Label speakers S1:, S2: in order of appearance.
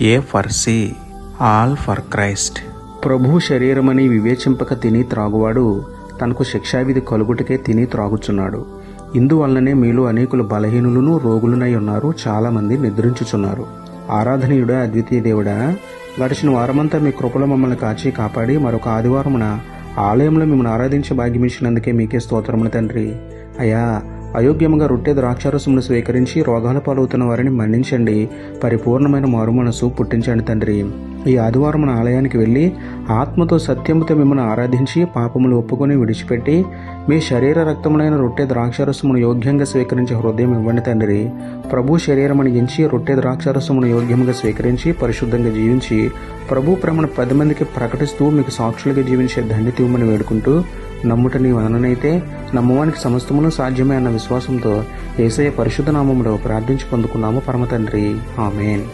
S1: A for C, all for Christ. ప్రభు శరీరమని వివేచింపక తిని త్రాగువాడు తనకు శిక్షావిధి కలుగుటకే తిని త్రాగుచున్నాడు. ఇందువలననే మీలో అనేకులు బలహీనులను రోగులునై ఉన్నారు, చాలామంది నిద్రించుచున్నారు. ఆరాధనీయుడా, అద్వితీయ దేవుడా, గడిచిన వారమంతా మీ కృపలో మమ్మల్ని కాచి కాపాడి మరొక ఆదివారమున ఆలయంలో మిమ్మల్ని ఆరాధించి భాగ్యమిచ్చినందుకే మీకే స్తోత్రములు తండ్రి. అయ్యా, అయోగ్యముగా రొట్టె ద్రాక్షారసమును స్వీకరించి రోగాల పాలవుతున్న వారిని మన్నించండి. పరిపూర్ణమైన మారుమనసు పుట్టించండి తండ్రి. ఈ ఆదివారం ఆలయానికి వెళ్ళి ఆత్మతో సత్యముతో మిమ్మల్ని ఆరాధించి పాపములు ఒప్పుకొని విడిచిపెట్టి మీ శరీర రక్తములైన రొట్టె ద్రాక్షారసమును యోగ్యంగా స్వీకరించే హృదయం ఇవ్వండి తండ్రి. ప్రభు శరీరమును ఎంచి రొట్టె ద్రాక్షారసమును యోగ్యంగా స్వీకరించి పరిశుద్ధంగా జీవించి ప్రభు ప్రేమను 10 మందికి ప్రకటిస్తూ మీకు సాక్షులుగా జీవించే ధన్యత ఇవ్వమని వేడుకుంటూ, నమ్ముట నీ వలననైతే నమ్మువానికి సమస్తమును సాధ్యమే అన్న విశ్వాసంతో యేసయ్య పరిశుద్ధ నామములో ప్రార్థించి పొందుకున్నాము పరమ తండ్రి. ఆమేన్.